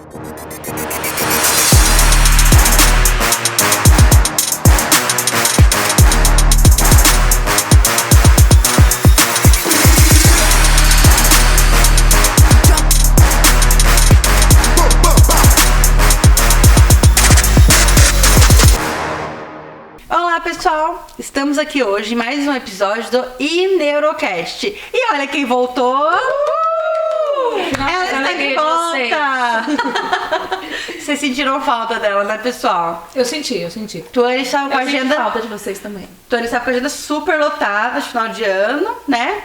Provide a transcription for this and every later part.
Olá pessoal, estamos aqui hoje em mais um episódio do iNeurocast. E olha quem voltou! Ela está de volta! Vocês sentiram falta dela, né pessoal? Eu senti. Tuane estava com a agenda... falta de vocês também. Tuane estava com a agenda super lotada de final de ano, né?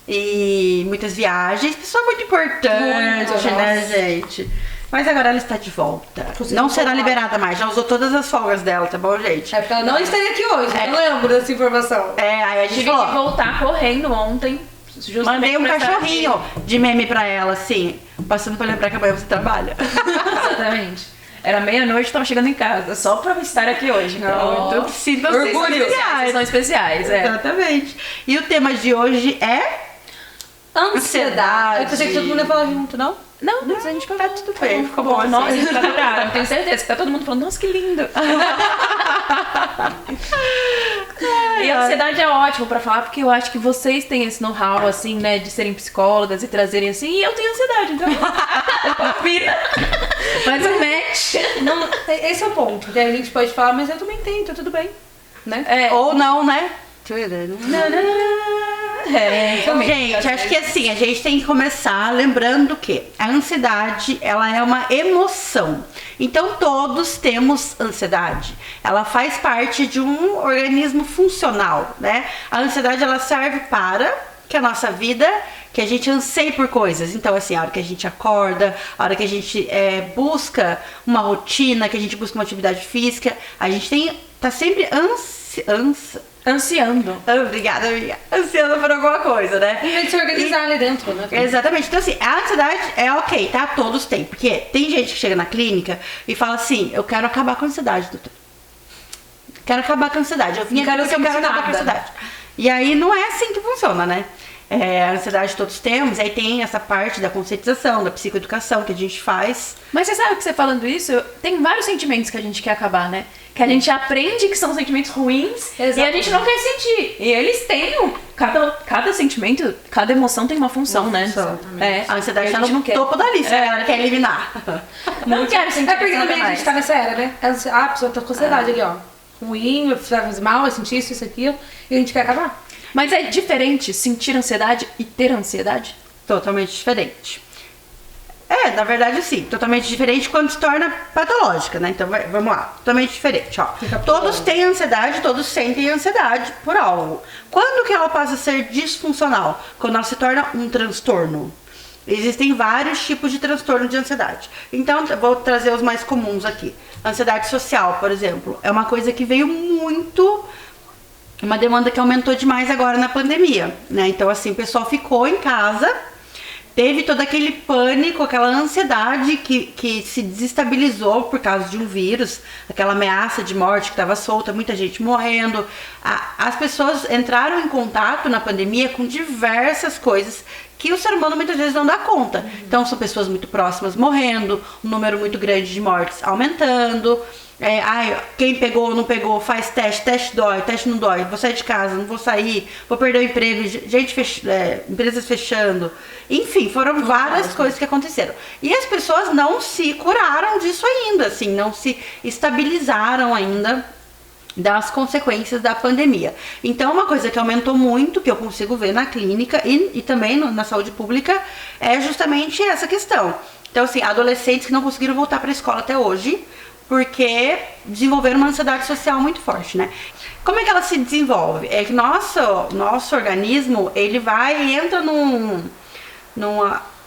E muitas viagens, pessoa muito importante, né gente? Mas agora ela está de volta. Não será liberada mais, já usou todas as folgas dela, tá bom, gente? É porque ela não estaria aqui hoje, eu não lembro dessa informação. É, aí a gente Tive falou... que voltar correndo ontem. Mandei um cachorrinho de meme pra ela, assim, passando pra lembrar que amanhã você trabalha. Exatamente. Era meia-noite, tava chegando em casa, só pra estar aqui hoje. Então, Então, sintam-se especiais. são especiais, é. Exatamente. E o tema de hoje é... Ansiedade. Eu pensei que todo mundo ia falar junto, não? Não, mas a gente Tá tudo bem, ficou bom. Nossa, a Assim. gente vai adorar. Tenho certeza que tá todo mundo falando, nossa, que lindo. E a ansiedade é ótimo pra falar, porque eu acho que vocês têm esse know-how, assim, né, de serem psicólogas e trazerem assim, e eu tenho ansiedade, então... Mas o match... Não, esse é o ponto. A gente pode falar, mas eu também tenho, tá tudo bem. Né? É. Ou não, né? Gente, acho que assim, a gente tem que começar lembrando que a ansiedade, ela é uma emoção. Então todos temos ansiedade. Ela faz parte de um organismo funcional, né? A ansiedade, ela serve para que a nossa vida, que a gente anseie por coisas. Então, assim, a hora que a gente acorda, a hora que a gente busca uma rotina, que a gente busca uma atividade física, a gente tá sempre Ansiando. Obrigada. Ansiando por alguma coisa, né? Em vez de se organizar ali dentro, né? Exatamente. Então, assim, a ansiedade é ok, tá? Todos têm. Porque tem gente que chega na clínica e fala assim, eu quero acabar com a ansiedade, doutor. Quero acabar com a ansiedade. Eu vim aqui porque eu quero acabar com a ansiedade. E aí não é assim que funciona, né? A ansiedade todos temos, aí tem essa parte da conscientização, da psicoeducação que a gente faz. Mas você sabe que você falando isso, tem vários sentimentos que a gente quer acabar, né? Que a gente aprende que são sentimentos ruins. Exatamente. E a gente não quer sentir. E eles têm cada sentimento, cada emoção tem uma função, né? A ansiedade tá a gente no não quer. topo da lista, ela quer eliminar. Não quero sentir. É porque nada também a mais. gente tá nessa era, né? A pessoa tá com ansiedade ali, ó. Ruim, vai fazer mal, vai sentir isso, aquilo. E a gente quer acabar. Mas é diferente sentir ansiedade e ter ansiedade? Totalmente diferente. Na verdade, sim. Totalmente diferente quando se torna patológica, né? Então, vamos lá. Totalmente diferente, ó. Todos têm ansiedade, todos sentem ansiedade por algo. Quando que ela passa a ser disfuncional? Quando ela se torna um transtorno. Existem vários tipos de transtorno de ansiedade. Então, vou trazer os mais comuns aqui. Ansiedade social, por exemplo, é uma coisa que veio muito... Uma demanda que aumentou demais agora na pandemia, né? Então, assim, o pessoal ficou em casa, teve todo aquele pânico, aquela ansiedade que se desestabilizou por causa de um vírus, aquela ameaça de morte que estava solta, muita gente morrendo. As pessoas entraram em contato na pandemia com diversas coisas que o ser humano muitas vezes não dá conta. Então, são pessoas muito próximas morrendo, um número muito grande de mortes aumentando. Quem pegou ou não pegou, faz teste dói, teste não dói, vou sair de casa, não vou sair, vou perder o emprego, empresas fechando. Enfim, foram várias coisas que aconteceram. E as pessoas não se curaram disso ainda, assim, não se estabilizaram ainda das consequências da pandemia. Então, uma coisa que aumentou muito, que eu consigo ver na clínica e também na saúde pública, é justamente essa questão. Então, assim, adolescentes que não conseguiram voltar para a escola até hoje, porque desenvolveram uma ansiedade social muito forte, né? Como é que ela se desenvolve? É que nosso organismo, ele entra num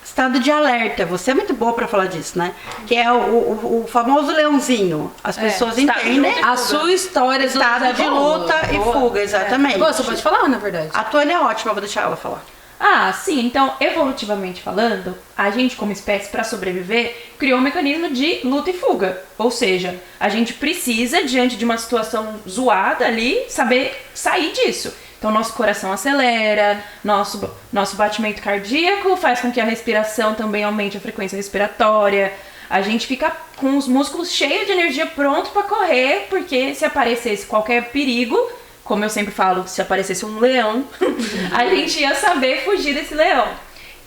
estado de alerta. Você é muito boa pra falar disso, né? Que é o famoso leãozinho. As pessoas entendem. A sua história do Estado de luta e fuga, exatamente. Você pode falar, na verdade. A Tuane é ótima, vou deixar ela falar. Ah, sim. Então, evolutivamente falando, a gente como espécie, para sobreviver, criou um mecanismo de luta e fuga. Ou seja, a gente precisa, diante de uma situação zoada ali, saber sair disso. Então, nosso coração acelera, nosso batimento cardíaco faz com que a respiração também aumente a frequência respiratória. a gente fica com os músculos cheios de energia pronto pra correr, porque se aparecesse qualquer perigo, como eu sempre falo, se aparecesse um leão, a gente ia saber fugir desse leão.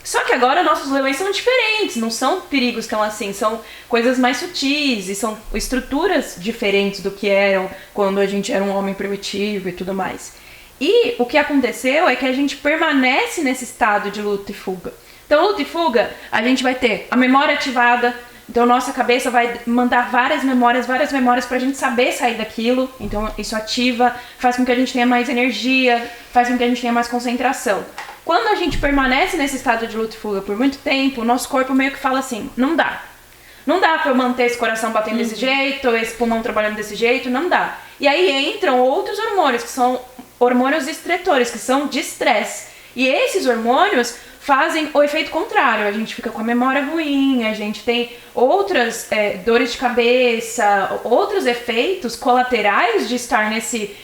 Só que agora nossos leões são diferentes, não são perigos tão assim, são coisas mais sutis e são estruturas diferentes do que eram quando a gente era um homem primitivo e tudo mais. E o que aconteceu é que a gente permanece nesse estado de luta e fuga. Então, luta e fuga, a gente vai ter a memória ativada, então nossa cabeça vai mandar várias memórias pra gente saber sair daquilo. Então isso ativa, faz com que a gente tenha mais energia, faz com que a gente tenha mais concentração. Quando a gente permanece nesse estado de luta e fuga por muito tempo, o nosso corpo meio que fala assim, não dá. Não dá pra eu manter esse coração batendo desse jeito, esse pulmão trabalhando desse jeito, não dá. E aí entram outros hormônios, que são hormônios estretores, que são de estresse. E esses hormônios fazem o efeito contrário. A gente fica com a memória ruim, a gente tem outras dores de cabeça, outros efeitos colaterais de estar nesse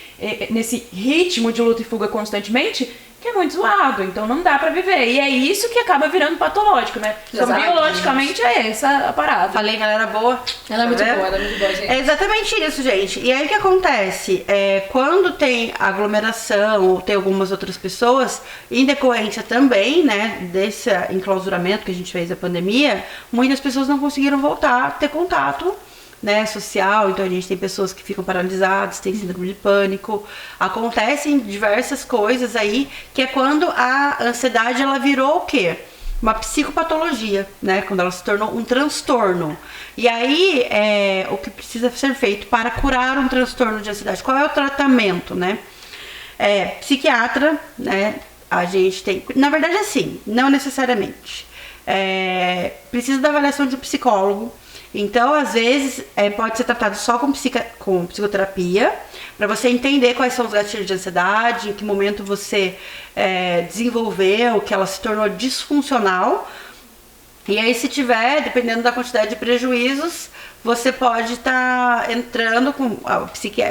ritmo de luta e fuga constantemente, que é muito zoado, então não dá pra viver. E é isso que acaba virando patológico, né? Então, biologicamente é essa a parada. Falei, galera boa. Ela é muito boa, ela é muito boa, gente. É exatamente isso, gente. E aí o que acontece? Quando tem aglomeração ou tem algumas outras pessoas, em decorrência também, né, desse enclausuramento que a gente fez da pandemia, muitas pessoas não conseguiram voltar a ter contato, né, social. Então a gente tem pessoas que ficam paralisadas, tem síndrome de pânico, acontecem diversas coisas aí, que é quando a ansiedade ela virou o quê? Uma psicopatologia, né, quando ela se tornou um transtorno. E aí o que precisa ser feito para curar um transtorno de ansiedade? Qual é o tratamento, né? Psiquiatra, né, a gente tem, na verdade assim, não necessariamente, precisa da avaliação de um psicólogo. Então, às vezes, pode ser tratado só com psicoterapia, para você entender quais são os gatilhos de ansiedade, em que momento você desenvolveu, que ela se tornou disfuncional. E aí, se tiver, dependendo da quantidade de prejuízos, você pode estar entrando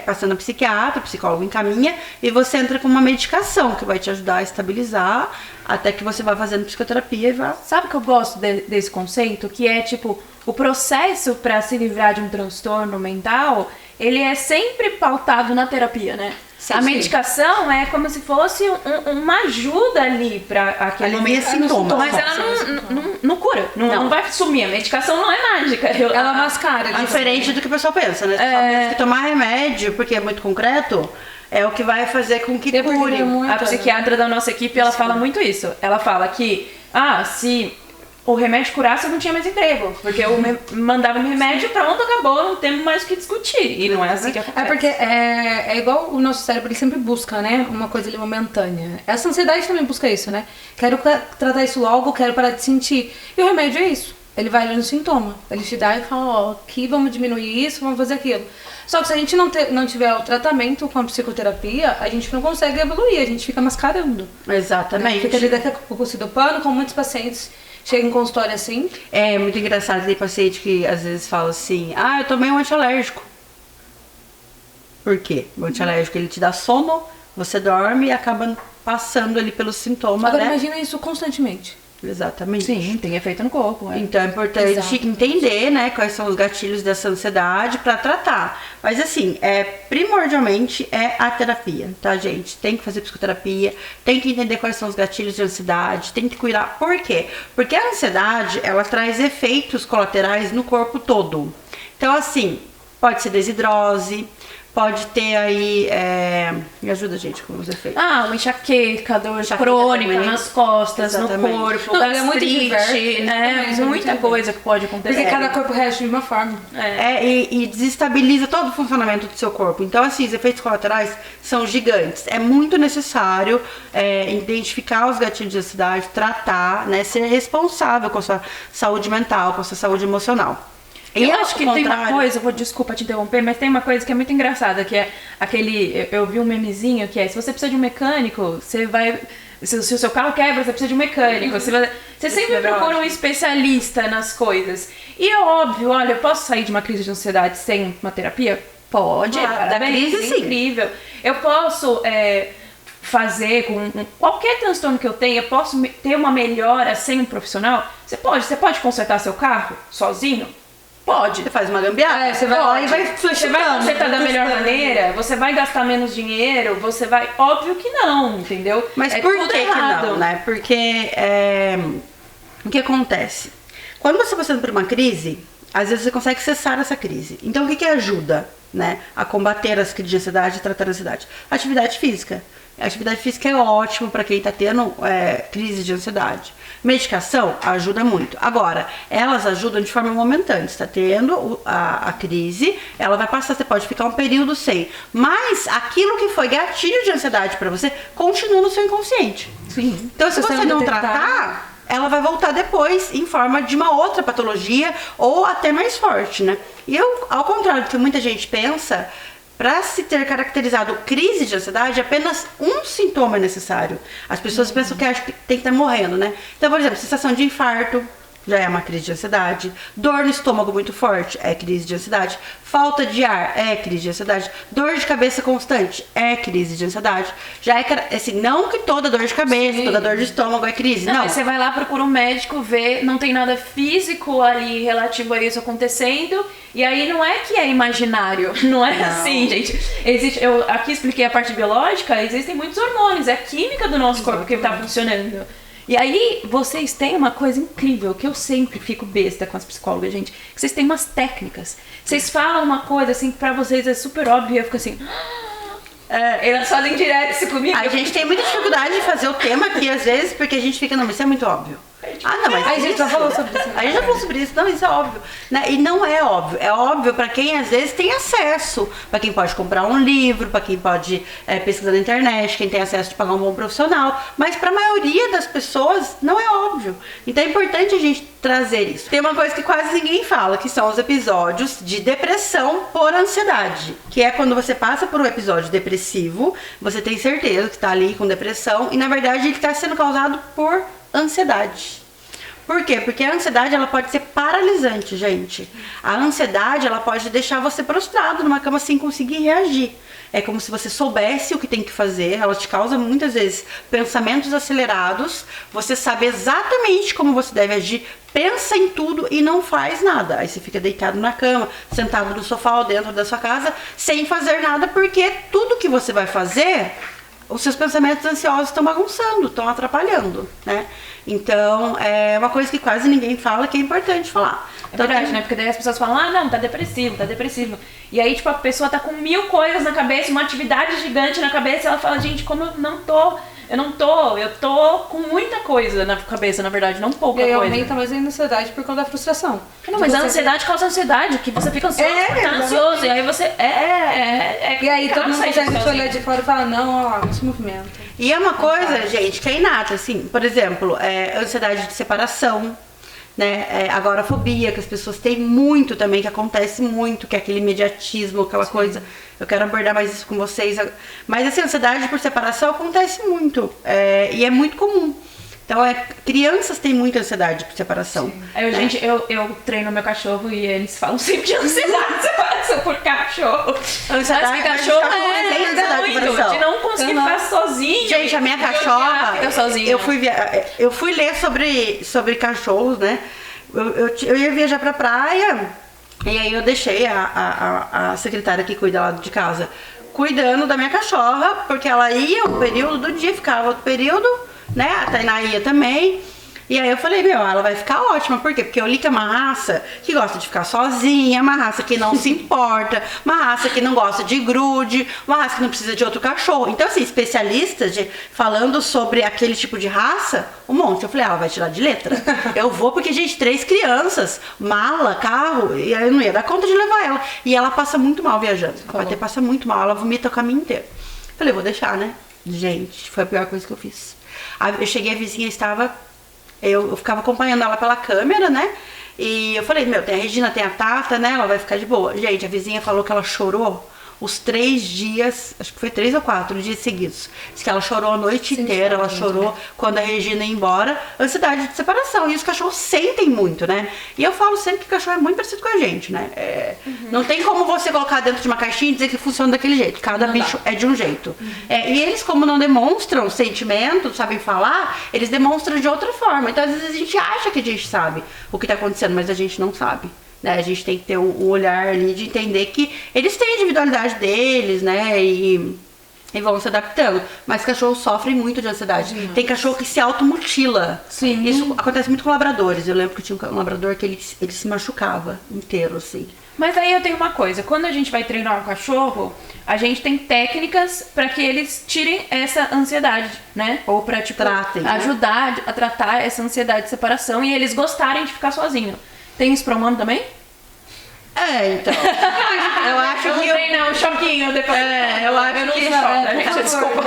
passando a psiquiatra, o psicólogo encaminha, e você entra com uma medicação que vai te ajudar a estabilizar, até que você vá fazendo psicoterapia e vá... Sabe que eu gosto desse conceito? Que é tipo, o processo para se livrar de um transtorno mental, ele é sempre pautado na terapia, né? Sim, a medicação é como se fosse uma ajuda ali para aquele alivia sintomas. Mas ela não cura, não vai sumir. A medicação não é mágica. Ela mascara. Diferente do que o pessoal pensa, né? O pessoal pensa que tomar remédio, porque é muito concreto, é o que vai fazer com que cure. A psiquiatra da nossa equipe, ela fala muito isso. Ela fala que, se o remédio curasse, eu não tinha mais emprego. Porque eu mandava um remédio, pronto, acabou, não temos mais o que discutir. E não é assim que acontece. É porque é igual o nosso cérebro, ele sempre busca, né, uma coisa ali momentânea. Essa ansiedade também busca isso, né? Quero tratar isso logo, quero parar de sentir. E o remédio é isso. Ele vai ali no sintoma. Ele te dá e fala, aqui vamos diminuir isso, vamos fazer aquilo. Só que se a gente não tiver o tratamento com a psicoterapia, a gente não consegue evoluir, a gente fica mascarando. Exatamente. Né? Fica ali daqui a pouco se dopando, com muitos pacientes chegam em consultório assim. É muito engraçado, tem paciente que às vezes fala assim, eu tomei um antialérgico. Por quê? O antialérgico, ele te dá sono, você dorme e acaba passando ali pelos sintomas, Agora né? imagina isso constantemente. Exatamente. Sim, tem efeito no corpo. Então é importante entender, né, quais são os gatilhos dessa ansiedade para tratar. Mas assim, primordialmente é a terapia, tá, gente? Tem que fazer psicoterapia, tem que entender quais são os gatilhos de ansiedade, tem que cuidar. Por quê? Porque a ansiedade, ela traz efeitos colaterais no corpo todo. Então assim, pode ser desidrose, pode ter aí, me ajuda, gente, com os efeitos. Uma enxaqueca, dor crônica também. nas costas, Exatamente. no corpo, Não, é muito gastrite, diverso, né? isso é muito Muita coisa que pode acontecer. Porque cada corpo reage de uma forma. E desestabiliza todo o funcionamento do seu corpo. Então, assim, os efeitos colaterais são gigantes. É muito necessário identificar os gatilhos de ansiedade, tratar, né, ser responsável com a sua saúde mental, com a sua saúde emocional. Eu acho que tem uma coisa, desculpa te interromper, mas tem uma coisa que é muito engraçada, que é aquele, eu vi um memezinho que é, se você precisa de um mecânico, você vai, se o seu carro quebra, você precisa de um mecânico, você sempre procura um especialista nas coisas. E é óbvio, olha, eu posso sair de uma crise de ansiedade sem uma terapia? Pode, da crise sim. Incrível. Eu posso fazer com qualquer transtorno que eu tenha, eu posso ter uma melhora sem um profissional? Você pode consertar seu carro sozinho? Pode. Você faz uma gambiarra. Você vai lá e vai Você vai consertar da melhor maneira? Você vai gastar menos dinheiro? Você vai... Óbvio que não, entendeu? Mas é por tudo que errado. não, né? Porque o que acontece? Quando você está passando por uma crise, às vezes você consegue cessar essa crise. Então o que ajuda, né, a combater as crises de ansiedade e tratar a ansiedade? Atividade física. A atividade física é ótimo para quem está tendo crise de ansiedade. Medicação ajuda muito. Agora, elas ajudam de forma momentânea. Você está tendo a crise, ela vai passar, você pode ficar um período sem. Mas aquilo que foi gatilho de ansiedade para você continua no seu inconsciente. Sim. Então, se você não tratar, ela vai voltar depois em forma de uma outra patologia ou até mais forte, né? E ao contrário do que muita gente pensa, para se ter caracterizado crise de ansiedade, apenas um sintoma é necessário. As pessoas pensam que acham que tem que estar morrendo, né? Então, por exemplo, sensação de infarto já é uma crise de ansiedade. Dor no estômago muito forte é crise de ansiedade. Falta de ar é crise de ansiedade. Dor de cabeça constante é crise de ansiedade. Já é assim, não que toda dor de cabeça, toda dor de estômago é crise, não. Você vai lá, procura um médico, vê, não tem nada físico ali relativo a isso acontecendo. E aí não é que é imaginário, não é assim, gente. Eu aqui expliquei a parte biológica, existem muitos hormônios, é a química do nosso corpo que está funcionando. E aí, vocês têm uma coisa incrível, que eu sempre fico besta com as psicólogas, gente. Que vocês têm umas técnicas. Vocês falam uma coisa, assim, que pra vocês é super óbvio, e eu fico assim... elas fazem direto isso comigo. A gente tem muita dificuldade de fazer o tema aqui, às vezes, porque a gente fica, não, mas isso é muito óbvio. Não, mas a gente já falou sobre isso. A gente já falou sobre isso, não, isso é óbvio. Né? E não é óbvio. É óbvio para quem às vezes tem acesso, para quem pode comprar um livro, para quem pode pesquisar na internet, quem tem acesso de pagar um bom profissional. Mas para a maioria das pessoas não é óbvio. Então é importante a gente trazer isso. Tem uma coisa que quase ninguém fala, que são os episódios de depressão por ansiedade. Que é quando você passa por um episódio depressivo, você tem certeza que está ali com depressão e na verdade ele está sendo causado por ansiedade. Por quê? Porque a ansiedade ela pode ser paralisante, gente. A ansiedade ela pode deixar você prostrado numa cama sem conseguir reagir. É como se você soubesse o que tem que fazer, ela te causa muitas vezes pensamentos acelerados, você sabe exatamente como você deve agir, pensa em tudo e não faz nada. Aí você fica deitado na cama, sentado no sofá ou dentro da sua casa, sem fazer nada, porque tudo que você vai fazer, os seus pensamentos ansiosos estão bagunçando, estão atrapalhando, né? Então, é uma coisa que quase ninguém fala, que é importante falar. É verdade, né? Porque daí as pessoas falam, não, tá depressivo, tá depressivo. E aí, tipo, a pessoa tá com 1000 coisas na cabeça, uma atividade gigante na cabeça, e ela fala, gente, como eu tô com muita coisa na cabeça, na verdade, não pouca coisa. E aí aumenta mais a ansiedade por causa da frustração. Não, mas a ansiedade causa ansiedade, que você fica ansioso, tá ansioso, e aí você e aí todo mundo consegue te olhar de fora e falar, não, olha lá, não se movimenta. E é uma coisa, gente, que é inata, assim, por exemplo, ansiedade de separação, né, agorafobia, que as pessoas têm muito também, que acontece muito, que é aquele imediatismo, aquela coisa, eu quero abordar mais isso com vocês, mas essa ansiedade por separação acontece muito, e é muito comum. Então, crianças têm muita ansiedade por separação. Gente, eu treino meu cachorro e eles falam sempre de ansiedade de separação por cachorro. Ansiedade por cachorro muito, de não conseguir ficar sozinho. Gente, a minha cachorra, sozinha. eu fui ler sobre cachorros, né? Eu ia viajar pra praia e aí eu deixei a secretária que cuida lá de casa cuidando da minha cachorra, porque ela ia um período do dia, ficava outro período, né? A Tainá ia também. E aí eu falei, ela vai ficar ótima. Por quê? Porque eu li que é uma raça que gosta de ficar sozinha, uma raça que não se importa, uma raça que não gosta de grude, uma raça que não precisa de outro cachorro. Então, assim, especialistas falando sobre aquele tipo de raça, um monte. Eu falei, ela vai tirar de letra. Eu vou porque, gente, 3 crianças, mala, carro, e aí eu não ia dar conta de levar ela. E ela passa muito mal viajando. A Patê passa muito mal, ela vomita o caminho inteiro. Falei, vou deixar, né? Gente, foi a pior coisa que eu fiz. Eu cheguei, a vizinha estava... Eu ficava acompanhando ela pela câmera, né? E eu falei, tem a Regina, tem a Tata, né? Ela vai ficar de boa. Gente, a vizinha falou que ela chorou os 3 dias, acho que foi 3 ou 4 dias seguidos. Diz que ela chorou a noite inteira, ela chorou quando a Regina ia embora. Ansiedade de separação. E os cachorros sentem muito, né? E eu falo sempre que o cachorro é muito parecido com a gente, né? Não tem como você colocar dentro de uma caixinha e dizer que funciona daquele jeito. Cada bicho é de um jeito. E eles, como não demonstram sentimento, sabem falar, eles demonstram de outra forma. Então, às vezes, a gente acha que a gente sabe o que tá acontecendo, mas a gente não sabe. né? A gente tem que ter um olhar ali de entender que eles têm a individualidade deles, né? E vão se adaptando. Mas cachorros sofrem muito de ansiedade. Tem cachorro que se automutila. Sim. Isso acontece muito com labradores. Eu lembro que tinha um labrador que ele se machucava inteiro, assim. Mas aí eu tenho uma coisa, quando a gente vai treinar um cachorro, a gente tem técnicas pra que eles tirem essa ansiedade, né? Ou pra, tipo, Tratem, né? ajudar a tratar essa ansiedade de separação e eles gostarem de ficar sozinho. Tem isso pra humano também? Então. Eu acho Não que... tem não, choquinho depois. eu acho não que... sou choque, por gente, favor, desculpa,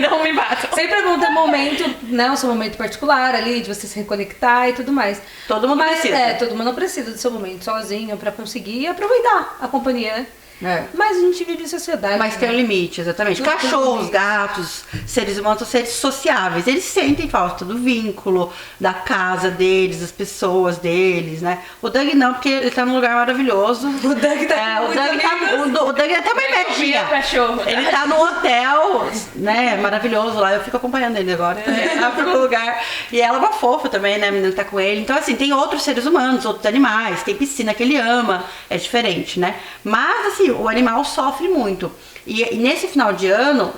não me bata. Sempre pergunta o momento, né? O seu momento particular ali, de você se reconectar e tudo mais. Todo mundo precisa. Todo mundo precisa do seu momento sozinho pra conseguir aproveitar a companhia, né? Mas a gente vive em sociedade. Mas tem um limite, exatamente. Cachorros, gatos, seres humanos são seres sociáveis. Eles sentem falta do vínculo, da casa deles, das pessoas deles, né? O Doug não, porque ele tá num lugar maravilhoso. O Doug tá o Doug é até uma invejinha. Cachorro. Ele tá num hotel, né? Maravilhoso lá. Eu fico acompanhando ele agora. Tá pro lugar. E ela é uma fofa também, né? A menina tá com ele. Então, assim, tem outros seres humanos, outros animais. Tem piscina que ele ama. É diferente, né? Mas, assim, o animal sofre muito. E nesse final de ano,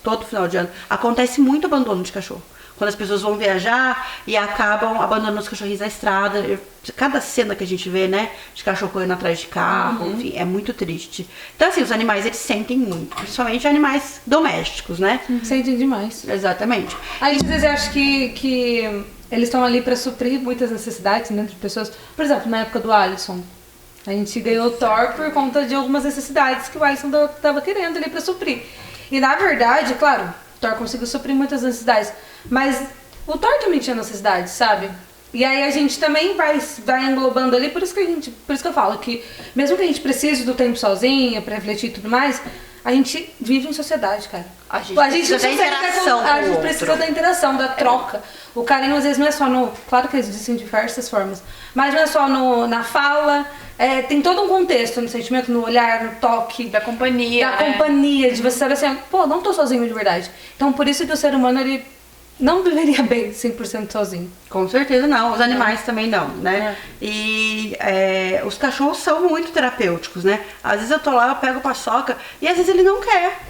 todo final de ano, acontece muito abandono de cachorro. Quando as pessoas vão viajar e acabam abandonando os cachorrinhos na estrada. Cada cena que a gente vê, né, de cachorro correndo atrás de carro, enfim, é muito triste. Então, assim, os animais, eles sentem muito. Principalmente animais domésticos, né? Sentem demais. Exatamente. Aí, às vezes, eu acho que eles estão ali pra suprir muitas necessidades dentro de pessoas. Por exemplo, na época do Alisson. A gente ganhou o Thor por conta de algumas necessidades que o Alisson tava querendo ali pra suprir. E na verdade, claro, o Thor conseguiu suprir muitas necessidades. Mas o Thor também tinha necessidades, sabe? E aí a gente também vai englobando ali, por isso que eu falo que mesmo que a gente precise do tempo sozinha pra refletir e tudo mais, a gente vive em sociedade, cara. A gente precisa da interação. A gente precisa da interação, da troca. O carinho às vezes não é só no... Claro que existem diversas formas, mas não é só na fala. Tem todo um contexto no sentimento, no olhar, no toque. Da companhia. Da companhia, de você saber assim, pô, não tô sozinho de verdade. Então por isso que o ser humano, ele não viveria bem 100% sozinho. Com certeza não, os animais também não, né? E os cachorros são muito terapêuticos, né? Às vezes eu tô lá, eu pego o Paçoca e às vezes ele não quer.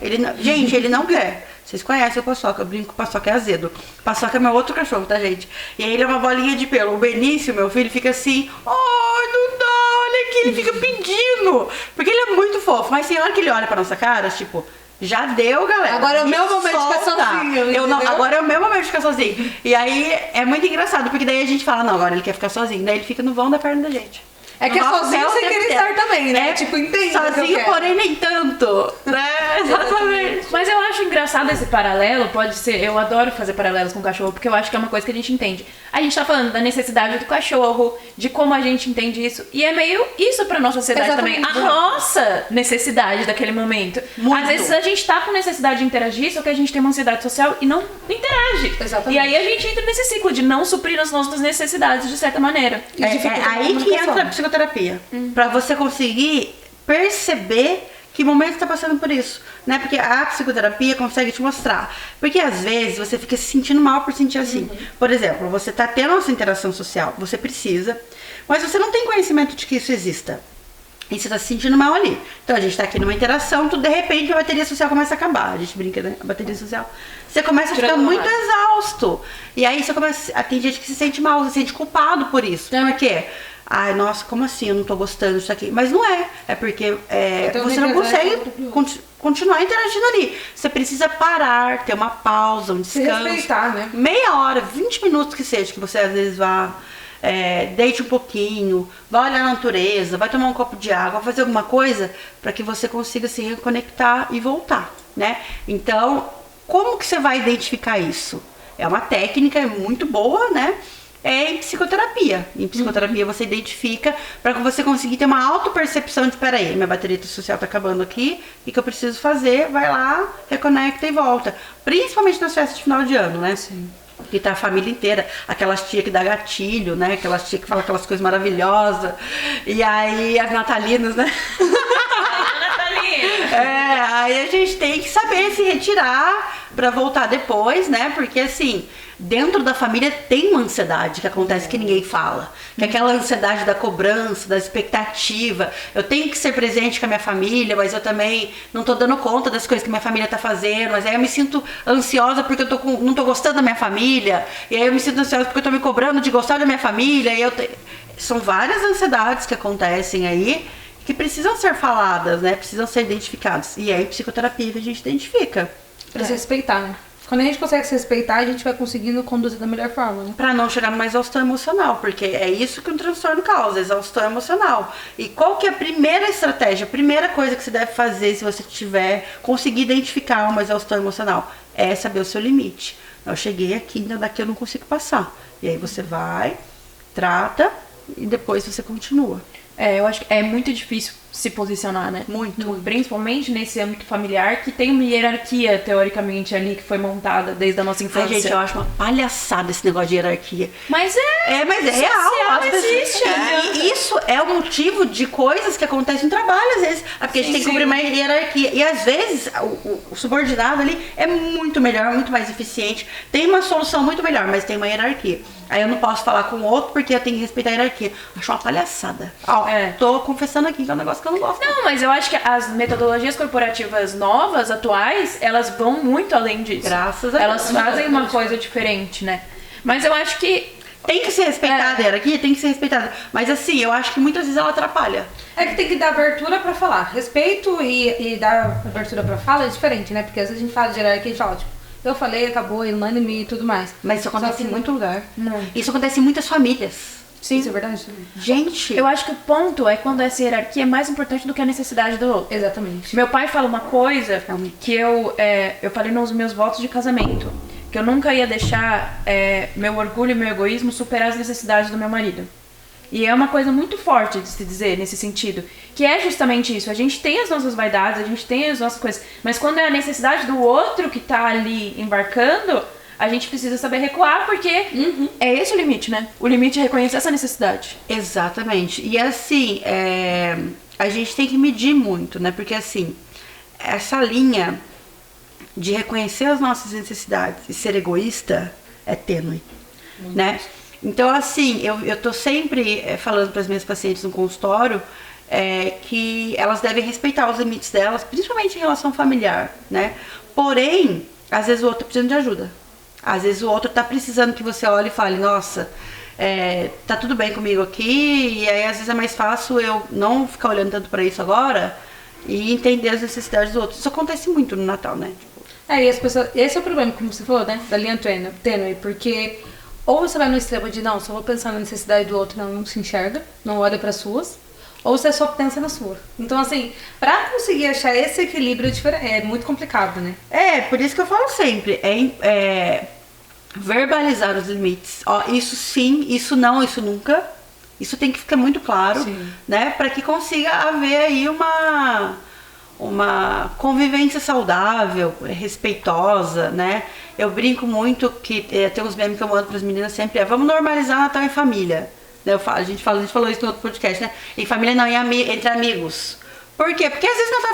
Gente, ele não quer. Vocês conhecem o Paçoca, eu brinco que o Paçoca é azedo. O Paçoca é meu outro cachorro, tá, gente? E aí ele é uma bolinha de pelo. O Benício, meu filho, fica assim, não dá, olha aqui, ele fica pedindo. Porque ele é muito fofo, mas tem hora que ele olha pra nossa cara, tipo... Já deu, galera. Agora é o meu momento de ficar sozinho. Agora é o meu momento de ficar sozinho. E aí é muito engraçado, porque daí a gente fala, não, agora ele quer ficar sozinho. Daí ele fica no vão da perna da gente. É que é sozinho sem querer estar também, né? Tipo, entende. Sozinho, porém nem tanto. Né? Exatamente. Mas eu acho engraçado esse paralelo, pode ser, eu adoro fazer paralelos com o cachorro, porque eu acho que é uma coisa que a gente entende. A gente tá falando da necessidade do cachorro, de como a gente entende isso, e é meio isso pra nossa sociedade Exatamente. também. A nossa necessidade daquele momento. Muito. Às vezes a gente tá com necessidade de interagir, só que a gente tem uma ansiedade social e não interage. Exatamente. E aí a gente entra nesse ciclo de não suprir as nossas necessidades de certa maneira. E dificulta a aí que comunicação. entra a psicoterapia. Pra você conseguir perceber que momento você tá passando por isso, né? Porque a psicoterapia consegue te mostrar. Porque às vezes você fica se sentindo mal por sentir assim. Por exemplo, você tá tendo essa interação social, você precisa, mas você não tem conhecimento de que isso exista. E você tá se sentindo mal ali. Então a gente tá aqui numa interação, tudo de repente a bateria social começa a acabar. A gente brinca, né? A bateria social. Você começa a ficar muito exausto. E aí você começa. Tem gente que se sente mal, se sente culpado por isso. Por quê? Ai, nossa, como assim? Eu não tô gostando disso aqui. Mas não é. É porque você não consegue continuar interagindo ali. Você precisa parar, ter uma pausa, um descanso. Se respeitar, né? Meia hora, 20 minutos que seja, que você às vezes vá. Deite um pouquinho, vai olhar a natureza, vai tomar um copo de água, vai fazer alguma coisa para que você consiga se reconectar e voltar, né? Então, como que você vai identificar isso? É uma técnica muito boa, né? Em psicoterapia. Em psicoterapia você identifica para que você conseguir ter uma autopercepção de, peraí, minha bateria social tá acabando aqui, o que eu preciso fazer? Vai lá, reconecta e volta. Principalmente nas festas de final de ano, né? Sim. Que tá a família inteira, aquelas tia que dá gatilho, né? Aquelas tia que fala aquelas coisas maravilhosas. E aí as natalinas, né? Aí a gente tem que saber se retirar pra voltar depois, né? Porque assim, dentro da família tem uma ansiedade que acontece que ninguém fala. Que é aquela ansiedade da cobrança, da expectativa. Eu tenho que ser presente com a minha família, mas eu também não tô dando conta das coisas que minha família tá fazendo. Mas aí eu me sinto ansiosa porque eu não tô gostando da minha família. E aí eu me sinto ansiosa porque eu tô me cobrando de gostar da minha família. São várias ansiedades que acontecem aí que precisam ser faladas, né? Precisam ser identificadas. E aí, psicoterapia que a gente identifica. Pra se respeitar, né? Quando a gente consegue se respeitar, a gente vai conseguindo conduzir da melhor forma, né? Pra não chegar numa exaustão emocional, porque é isso que um transtorno causa, exaustão emocional. E qual que é a primeira estratégia, a primeira coisa que você deve fazer se você conseguir identificar uma exaustão emocional? É saber o seu limite. Eu cheguei aqui, ainda daqui eu não consigo passar. E aí você vai, trata e depois você continua. Eu acho que é muito difícil se posicionar, né? Muito. Principalmente nesse âmbito familiar, que tem uma hierarquia, teoricamente, ali, que foi montada desde a nossa infância. Ai, gente, eu acho uma palhaçada esse negócio de hierarquia. Mas mas é real. Social existe, E isso é o motivo de coisas que acontecem no trabalho, às vezes. Porque a gente tem que cumprir uma hierarquia. E às vezes o subordinado ali é muito melhor, muito mais eficiente. Tem uma solução muito melhor, mas tem uma hierarquia. Aí eu não posso falar com o outro porque eu tenho que respeitar a hierarquia. Acho uma palhaçada. Tô confessando aqui que é um negócio que eu não gosto. Não, mas eu acho que as metodologias corporativas novas, atuais, elas vão muito além disso. Graças a Deus. Elas fazem uma coisa diferente, né? Mas eu acho que tem que ser respeitada a hierarquia, tem que ser respeitada. Mas assim, eu acho que muitas vezes ela atrapalha. É que tem que dar abertura pra falar. Respeito e dar abertura pra fala é diferente, né? Porque às vezes a gente fala de hierarquia e a gente fala, tipo, eu falei, acabou, unânime e tudo mais. Mas isso acontece que em muito lugar. Não. Isso acontece em muitas famílias. Sim, isso é verdade. Gente, eu acho que o ponto é quando essa hierarquia é mais importante do que a necessidade do outro. Exatamente. Meu pai fala uma coisa Realmente. que eu falei nos meus votos de casamento, que eu nunca ia deixar meu orgulho e meu egoísmo superar as necessidades do meu marido. E é uma coisa muito forte de se dizer nesse sentido, que é justamente isso. A gente tem as nossas vaidades, a gente tem as nossas coisas, mas quando é a necessidade do outro que tá ali embarcando, a gente precisa saber recuar, porque é esse o limite, né? O limite é reconhecer essa necessidade. exatamente. E assim, a gente tem que medir muito, né? Porque assim, essa linha de reconhecer as nossas necessidades e ser egoísta é tênue, né? Então, assim, eu tô sempre falando para as minhas pacientes no consultório que elas devem respeitar os limites delas, principalmente em relação familiar, né? Porém, às vezes o outro tá precisando de ajuda. Às vezes o outro tá precisando que você olhe e fale, nossa, tá tudo bem comigo aqui, e aí às vezes é mais fácil eu não ficar olhando tanto para isso agora e entender as necessidades do outro. Isso acontece muito no Natal, né? E as pessoas, esse é o problema, como você falou, né? Da linha tênue, porque ou você vai no extremo de não, só vou pensar na necessidade do outro, não se enxerga, não olha para suas, ou você só pensa na sua. Então, assim, pra conseguir achar esse equilíbrio é muito complicado, né? Por isso que eu falo sempre, verbalizar os limites. Ó, isso sim, isso não, isso nunca. Isso tem que ficar muito claro, né? Pra que consiga haver aí uma convivência saudável, respeitosa, né? Eu brinco muito que tem uns memes que eu mando pras meninas sempre, vamos normalizar Natal em família. A gente falou isso no outro podcast, né? Em família não, entre amigos. Por quê? Porque às vezes Natal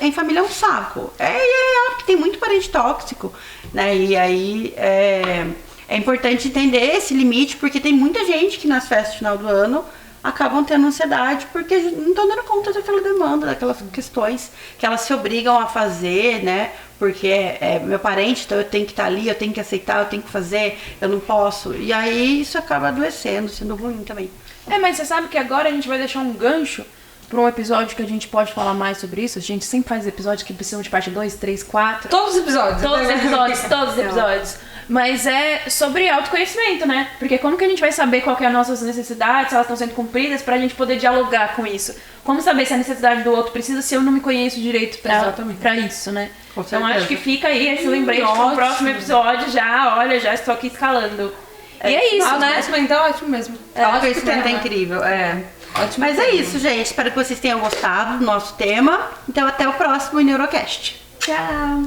em família é um saco. Porque tem muito parente tóxico, né? E aí é importante entender esse limite, porque tem muita gente que nas festas de final do ano acabam tendo ansiedade porque não estão dando conta daquela demanda, daquelas questões que elas se obrigam a fazer, né? Porque é meu parente, então eu tenho que estar ali, eu tenho que aceitar, eu tenho que fazer, eu não posso. E aí isso acaba adoecendo, sendo ruim também. Mas você sabe que agora a gente vai deixar um gancho para um episódio que a gente pode falar mais sobre isso. A gente sempre faz episódios que precisam de parte 2, 3, 4. Todos os episódios. Todos os episódios. Mas é sobre autoconhecimento, né? Porque como que a gente vai saber qual que é as nossas necessidades, se elas estão sendo cumpridas, pra gente poder dialogar com isso? Como saber se a necessidade do outro precisa se eu não me conheço direito pra isso, né? Então acho que fica aí esse lembrete pro próximo episódio já estou aqui escalando. E é isso, né? Então é ótimo mesmo. Autoconhecimento é incrível, Ótimo. Mas é isso, gente. Espero que vocês tenham gostado do nosso tema. Então até o próximo Neurocast. Tchau!